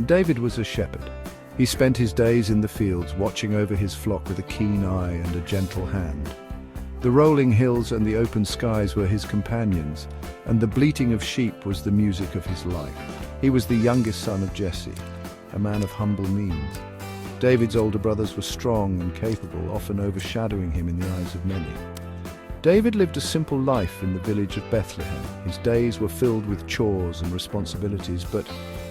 David was a shepherd. He spent his days in the fields, watching over his flock with a keen eye and a gentle hand. The rolling hills and the open skies were his companions, and the bleating of sheep was the music of his life. He was the youngest son of Jesse, a man of humble means. David's older brothers were strong and capable, often overshadowing him in the eyes of many. David lived a simple life in the village of Bethlehem. His days were filled with chores and responsibilities, but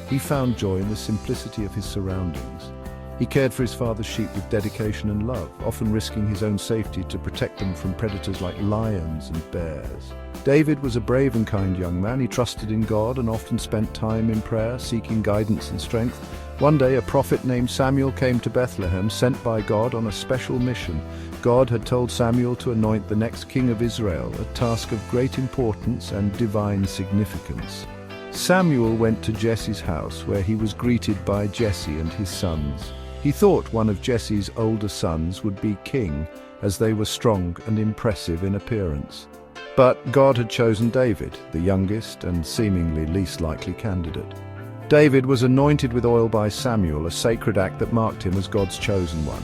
he found joy in the simplicity of his surroundings. He cared for his father's sheep with dedication and love, often risking his own safety to protect them from predators like lions and bears. David was a brave and kind young man. He trusted in God and often spent time in prayer, seeking guidance and strength. One day, a prophet named Samuel came to Bethlehem, sent by God on a special mission. God had told Samuel to anoint the next king of Israel, a task of great importance and divine significance. Samuel went to Jesse's house, where he was greeted by Jesse and his sons. He thought one of Jesse's older sons would be king, as they were strong and impressive in appearance. But God had chosen David, the youngest and seemingly least likely candidate. David was anointed with oil by Samuel, a sacred act that marked him as God's chosen one.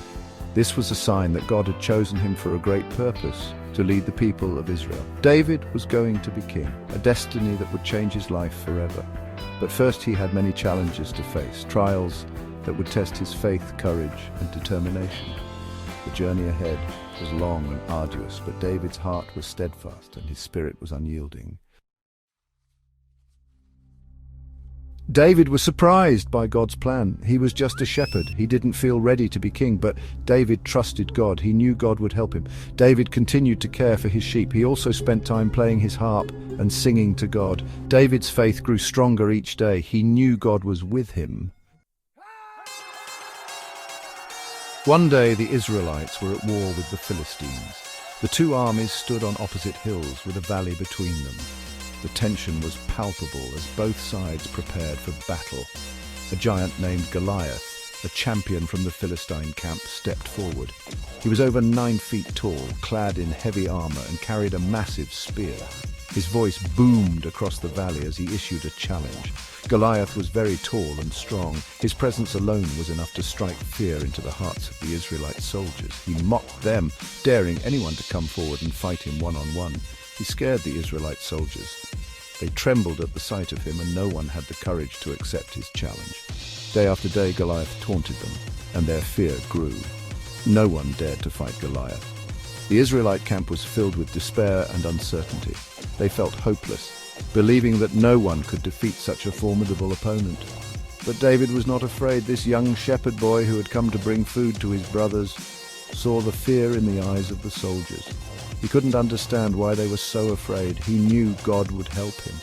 This was a sign that God had chosen him for a great purpose, to lead the people of Israel. David was going to be king, a destiny that would change his life forever. But first he had many challenges to face, trials that would test his faith, courage, and determination. The journey ahead was long and arduous, but David's heart was steadfast and his spirit was unyielding. David was surprised by God's plan. He was just a shepherd. He didn't feel ready to be king, but David trusted God. He knew God would help him. David continued to care for his sheep. He also spent time playing his harp and singing to God. David's faith grew stronger each day. He knew God was with him. One day the Israelites were at war with the Philistines. The two armies stood on opposite hills with a valley between them. The tension was palpable as both sides prepared for battle. A giant named Goliath, a champion from the Philistine camp, stepped forward. He was over 9 feet tall, clad in heavy armor, and carried a massive spear. His voice boomed across the valley as he issued a challenge. Goliath was very tall and strong. His presence alone was enough to strike fear into the hearts of the Israelite soldiers. He mocked them, daring anyone to come forward and fight him one-on-one. He scared the Israelite soldiers. They trembled at the sight of him, and no one had the courage to accept his challenge. Day after day, Goliath taunted them, and their fear grew. No one dared to fight Goliath. The Israelite camp was filled with despair and uncertainty. They felt hopeless, believing that no one could defeat such a formidable opponent. But David was not afraid. This young shepherd boy who had come to bring food to his brothers saw the fear in the eyes of the soldiers. He couldn't understand why they were so afraid. He knew God would help him.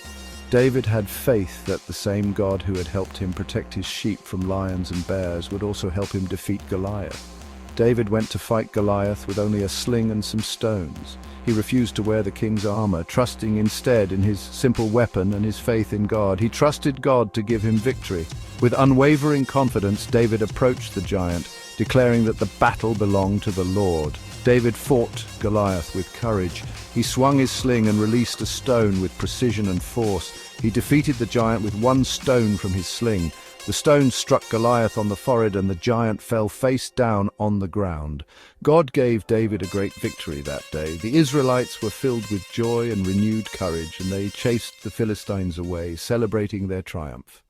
David had faith that the same God who had helped him protect his sheep from lions and bears would also help him defeat Goliath. David went to fight Goliath with only a sling and some stones. He refused to wear the king's armor, trusting instead in his simple weapon and his faith in God. He trusted God to give him victory. With unwavering confidence, David approached the giant, declaring that the battle belonged to the Lord. David fought Goliath with courage. He swung his sling and released a stone with precision and force. He defeated the giant with one stone from his sling. The stone struck Goliath on the forehead, and the giant fell face down on the ground. God gave David a great victory that day. The Israelites were filled with joy and renewed courage, and they chased the Philistines away, celebrating their triumph.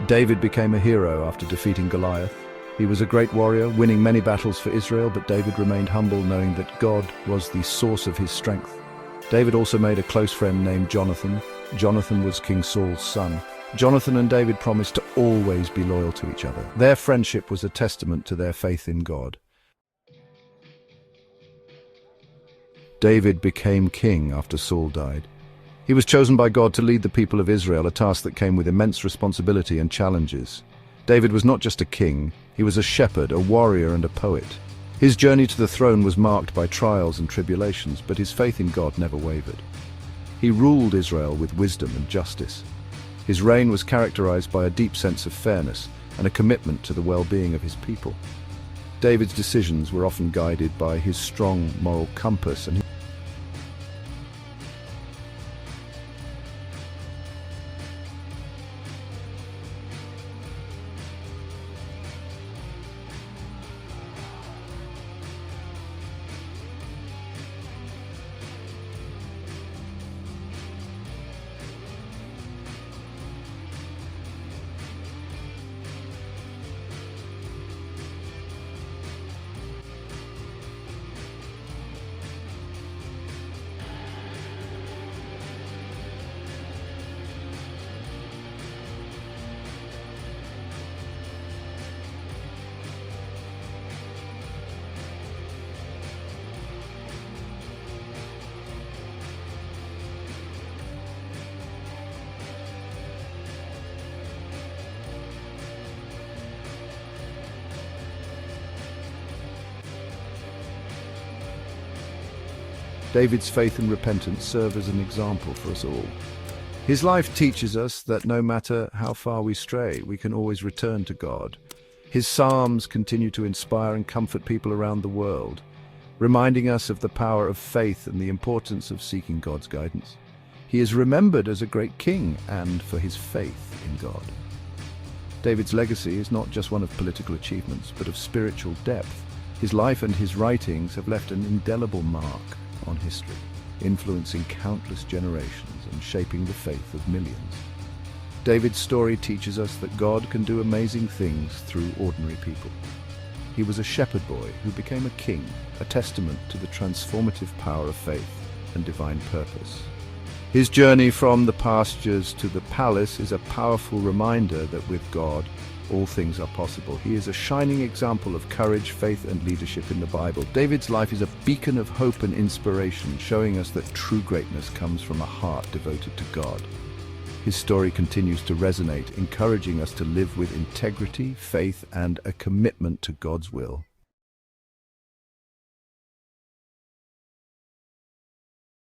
David became a hero after defeating Goliath. He was a great warrior, winning many battles for Israel, but David remained humble, knowing that God was the source of his strength. David also made a close friend named Jonathan. Jonathan was King Saul's son. Jonathan and David promised to always be loyal to each other. Their friendship was a testament to their faith in God. David became king after Saul died. He was chosen by God to lead the people of Israel, a task that came with immense responsibility and challenges. David was not just a king, he was a shepherd, a warrior, and a poet. His journey to the throne was marked by trials and tribulations, but his faith in God never wavered. He ruled Israel with wisdom and justice. His reign was characterized by a deep sense of fairness and a commitment to the well-being of his people. David's decisions were often guided by his strong moral compass and David's faith and repentance serve as an example for us all. His life teaches us that no matter how far we stray, we can always return to God. His Psalms continue to inspire and comfort people around the world, reminding us of the power of faith and the importance of seeking God's guidance. He is remembered as a great king and for his faith in God. David's legacy is not just one of political achievements, but of spiritual depth. His life and his writings have left an indelible mark on history, influencing countless generations and shaping the faith of millions. David's story teaches us that God can do amazing things through ordinary people. He was a shepherd boy who became a king, a testament to the transformative power of faith and divine purpose. His journey from the pastures to the palace is a powerful reminder that with God, all things are possible. He is a shining example of courage, faith, and leadership in the Bible. David's life is a beacon of hope and inspiration, showing us that true greatness comes from a heart devoted to God. His story continues to resonate, encouraging us to live with integrity, faith, and a commitment to God's will.